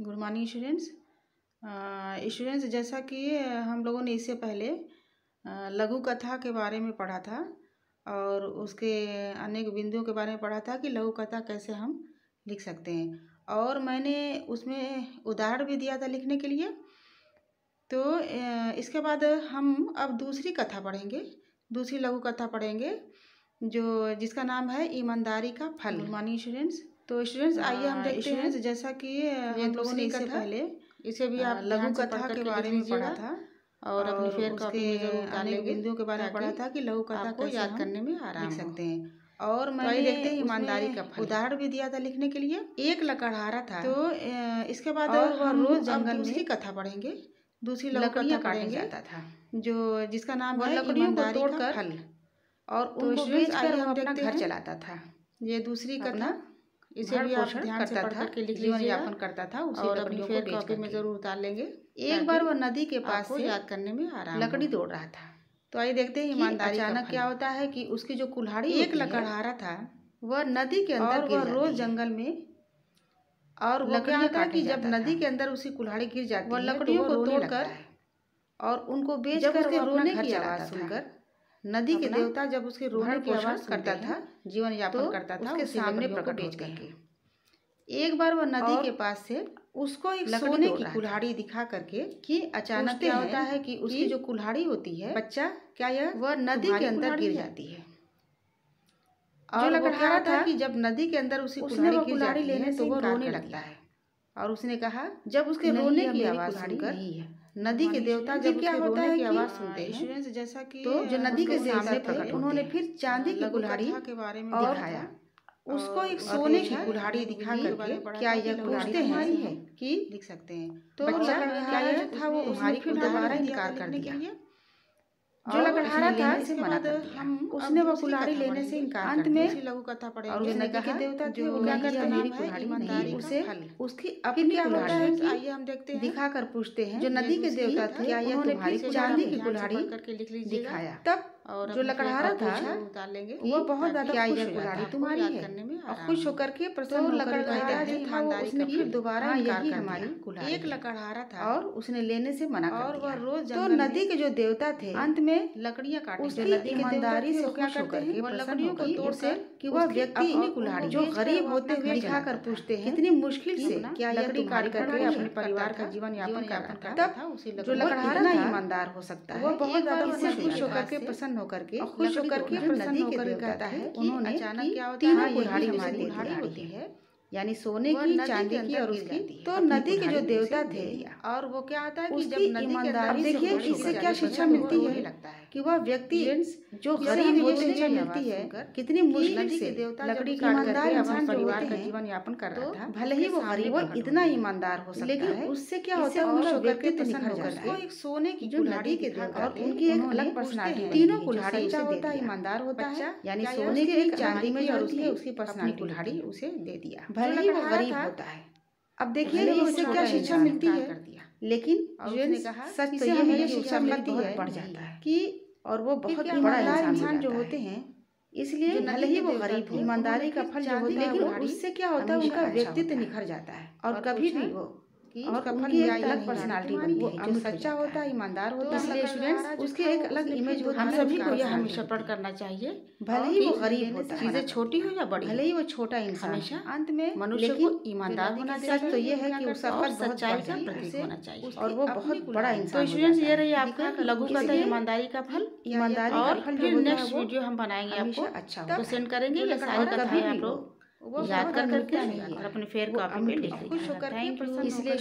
Good morning students. Students, जैसा कि हम लोगों ने इससे पहले लघु कथा के बारे में पढ़ा था और उसके अनेक बिंदुओं के बारे में पढ़ा था कि लघु कथा कैसे हम लिख सकते हैं, और मैंने उसमें उदाहरण भी दिया था लिखने के लिए। तो इसके बाद हम अब दूसरी कथा पढ़ेंगे, दूसरी लघु कथा पढ़ेंगे जिसका नाम है ईमानदारी का फल। Good morning students. तो स्टूडेंट्स आइए हम देखते हैं, जैसा कि हम लोगों ने इससे पहले इसे भी आप लघु कथा के बारे में पढ़ा था और अपनी फेयर कॉपी में जरूर अनेक बिंदुओं के बारे में पढ़ा था कि लघु कथा को याद करने में आराम लिख सकते हैं। और मैंने देखते हैं ईमानदारी का उदाहरण भी दिया था लिखने के लिए। एक लकड़हारा था। तो इसके बाद हम रोज जंगल में दूसरी कथा पढ़ेंगे, दूसरी लघु कथा पढ़ेंगे जाता था जिसका नाम है ईमानदारी का फल। और उनको बेचकर वो अपना घर चलाता था। ये दूसरी कथा, इसे भी आप ध्यान से पढ़ करके लिख लीजिए। जीवन यापन करता था और अपनी फेयर कॉपी में जरूर उतार लेंगे। एक बार वह नदी के पास से याद करने में आराम लकड़ी तोड़ रहा था। तो आइए देखते हैं ईमानदारी अचानक क्या होता है कि उसकी जो कुल्हाड़ी एक लकड़हारा था वह नदी के अंदर गिर जाती है। रोज जंगल में और वो क्या होता है कि जब नदी के अंदर उसकी कुल्हाड़ी गिर जाती है, वह लकड़ियों को तोड़कर और उनको बेचकर रोने की आवाज सुनकर नदी के देवता जब उसके रोने की आवाज करता था, जीवन यापन करता था, उसके सामने प्रकट बेच करके। एक बार वह नदी के पास से उसको एक सोने की कुल्हाड़ी दिखा करके कि अचानक क्या होता है कि उसकी जो कुल्हाड़ी होती है, बच्चा क्या यह वह नदी के अंदर गिर जाती है। और लकड़हारा था कि जब नदी के अंदर उसी कुल्हाड़ी लेने तो वो रोने लगता है और उसने कहा, जब उसके रोने की आवाज सुनकर नदी के देवता जब उसके रोने की आवाज सुनते हैं, जैसा कि तो जो नदी के सामने प्रकट उन्होंने फिर चांदी की कुल्हाड़ी के बारे में दिखाया, उसको एक सोने की कुल्हाड़ी दिखा करके क्या यह पूछते हैं कि लिख सकते हैं। तो क्या यह था वो तुम्हारी फिर दोबारा इनकार कर दिया। जो लकड़हारा था से मना कर दिया, उसने वो कुल्हाड़ी लेने से इनकार अंत में लघु कथा पढ़ेंगे। और जो नदी के देवता थे वो क्या करते हैं, मेरी कुल्हाड़ी नहीं, उसे उसकी अपनी कुल्हाड़ी आइए हम देखते हैं दिखाकर पूछते हैं। जो नदी के देवता थे क्या यह तुम्हारी चांदी की कुल्हाड़ी करके लिख लीजिए दिखाया। तब और जो लकड़हारा था उतार लेंगे, वो बहुत ज्यादा क्या यह कुल्हाड़ी तुम्हारी है और खुश होकर के प्रसन्न लकड़हारा जो था वो उसने फिर दोबारा यही हमारी कुल्हाड़ी। एक लकड़हारा था और उसने लेने से मना कर दिया। रोज तो नदी के जो देवता थे अंत में लकड़ियां काटे, उसकी ईमानदारी से क्या करते हैं, लकड़ियों को तोड़कर कि वह व्यक्ति अपनी कुल्हाड़ी जो गरीब होते हुए दिखाकर पूछते हैं कितनी मुश्किल से क्या लकड़ी काट करके अपने परिवार का जीवन यापन करता था। जो लकड़हारा इतना ईमानदार हो सकता है, वो बहुत ज्यादा खुश होकर के प्रसन्न होकर के खुश होकर के प्रसन्न होकर कहता है, उन्होंने अचानक क्या होता है कुल्हाड़ी हमारी होती है, यानी सोने की, चांदी की और उसकी। तो नदी के जो देवता थे और वो क्या होता है कि जब ईमानदारी से देखिए इससे क्या शिक्षा मिलती है लगता है कि वह व्यक्ति जो गरीब होते हैं मिलती है कितनी मुश्किल से लकड़ी काट करके अपने परिवार का जीवन यापन कर रहा था। भले ही वो गरीब इतना ईमानदार हो सकता है, लेकिन उससे क्या होता है उनका व्यक्तित्व निखर जाता है। एक सोने की जो नदी के देवता और उनकी एक अलग पर्सनालिटी, तीनों कुल्हाड़ी उसे होता है, ईमानदार होता है, यानी सोने की, चांदी की और उसकी पर्सनालिटी कुल्हाड़ी उसे दे दिया। भले ही वो गरीब होता है। अब देखिए इससे क्या शिक्षा मिलती है, लेकिन सच तो यह है शिक्षा मिलती है बढ़ जाता है कि और वो बहुत बड़ा इंसान जो होते हैं, इसलिए भले ही वो गरीब हो, ईमानदारी का फल जो होता है, लेकिन उससे क्या होता है उनका व्यक्तित्व निखर जाता है और कभी भी वो और उनकी एक अलग पर्सनालिटी बनती है, जो सच्चा होता है, ईमानदार होता है। इसलिए स्टूडेंट्स उसकी एक अलग इमेज होती है। हम सभी को यह हमेशा पढ़ करना चाहिए, भले ही वो गरीब होता है, चीजें छोटी हो या बड़ी, भले ही वो छोटा इंसान, हमेशा अंत में मनुष्य को ईमानदार होना चाहिए। तो ये है कि उसका फल सच्चाई का प्रतीक होना चाहिए और वो बहुत बड़ा इंसान। तो स्टूडेंट्स ये रही आपका लघु कथा ईमानदारी का फल। ईमानदारी और फिर नेक्स्ट वीडियो हम बनाएंगे आपको अच्छा तो सेंड करेंगे। ये सारी कथाएं आप लोग याद कर करके और अपने फेयर कॉपी में लिख लीजिए। Thank you. इसलिए